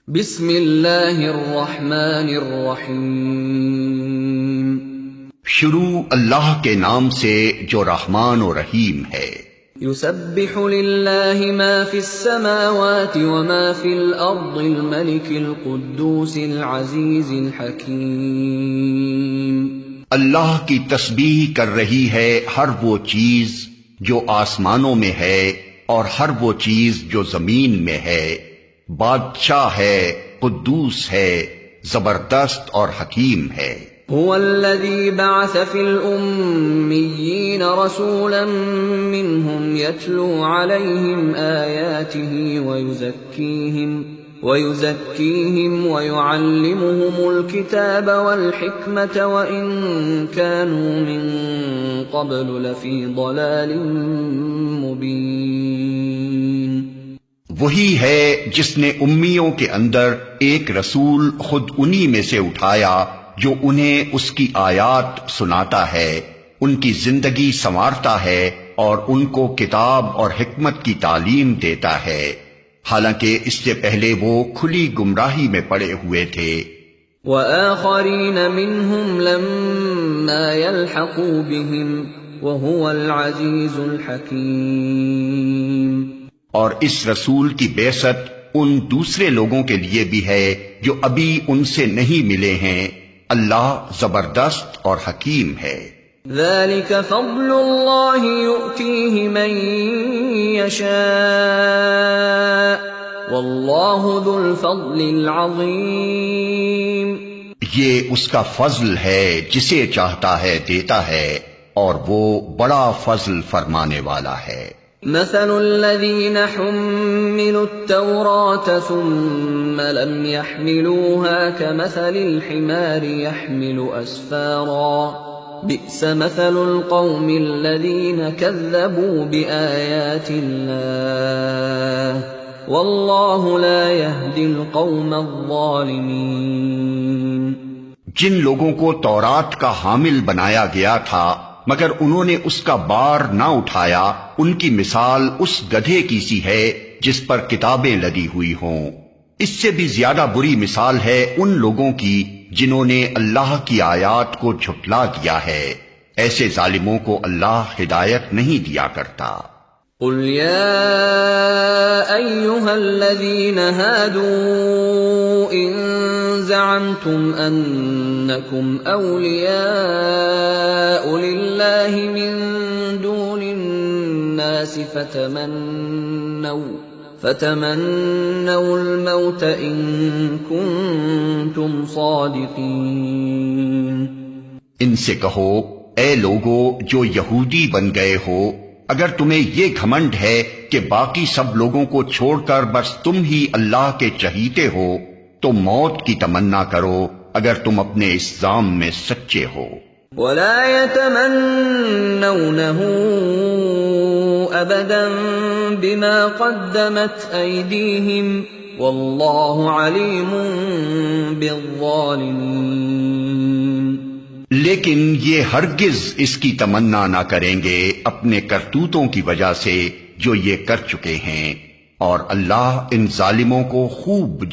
بسم اللہ الرحمن الرحیم۔ شروع اللہ کے نام سے جو رحمان و رحیم ہے۔ یسبح للہ ما فی السماوات وما فی الارض الملک القدوس العزیز الحکیم۔ اللہ کی تسبیح کر رہی ہے ہر وہ چیز جو آسمانوں میں ہے اور ہر وہ چیز جو زمین میں ہے۔ بادشاہ ہے، قدوس ہے، زبردست اور حکیم ہے۔ هو الذي بعث في الأميين رسولا منهم يتلو عليهم آياته ويزكيهم ويعلمهم الكتاب والحكمة وإن كانوا من قبل لفي ضلال مبين۔ وہی ہے جس نے امیوں کے اندر ایک رسول خود انہی میں سے اٹھایا جو انہیں اس کی آیات سناتا ہے، ان کی زندگی سنوارتا ہے اور ان کو کتاب اور حکمت کی تعلیم دیتا ہے، حالانکہ اس سے پہلے وہ کھلی گمراہی میں پڑے ہوئے تھے۔ وآخرین منہم لما يلحقوا بهم وهو العزیز الحکیم۔ اور اس رسول کی بعثت ان دوسرے لوگوں کے لیے بھی ہے جو ابھی ان سے نہیں ملے ہیں۔ اللہ زبردست اور حکیم ہے۔ ذلك فضل اللہ یؤتیہ من یشاء واللہ ذو الفضل العظیم۔ یہ اس کا فضل ہے، جسے چاہتا ہے دیتا ہے، اور وہ بڑا فضل فرمانے والا ہے۔ مثل الذين حملوا التوراة ثم لم يحملوها كمثل الحمار يحمل أسفارا بئس مثل القوم الذين كذبوا بآيات الله والله لا يهدي القوم الظالمين۔ جن لوگوں کو تورات کا حامل بنایا گیا تھا مگر انہوں نے اس کا بار نہ اٹھایا، ان کی مثال اس گدھے کی سی ہے جس پر کتابیں لدی ہوئی ہوں۔ اس سے بھی زیادہ بری مثال ہے ان لوگوں کی جنہوں نے اللہ کی آیات کو جھٹلا دیا ہے۔ ایسے ظالموں کو اللہ ہدایت نہیں دیا کرتا۔ قل یا ایھا الذین ھادوا ان زعمتم انکم اولیاء للہ من دون الناس فتمنوا الموت ان کنتم صادقین۔ ان سے کہو، اے لوگو جو یہودی بن گئے ہو، اگر تمہیں یہ گھمنڈ ہے کہ باقی سب لوگوں کو چھوڑ کر بس تم ہی اللہ کے چہیتے ہو، تو موت کی تمنا کرو اگر تم اپنے اس ظام میں سچے ہو۔ ولا يتمنونه ابدا بما قدمت ايديهم والله عليم بالظالمين۔ لیکن یہ ہرگز اس کی تمنا نہ کریں گے اپنے کرتوتوں کی وجہ سے جو یہ کر چکے ہیں، اور اللہ ان ظالموں کو خوب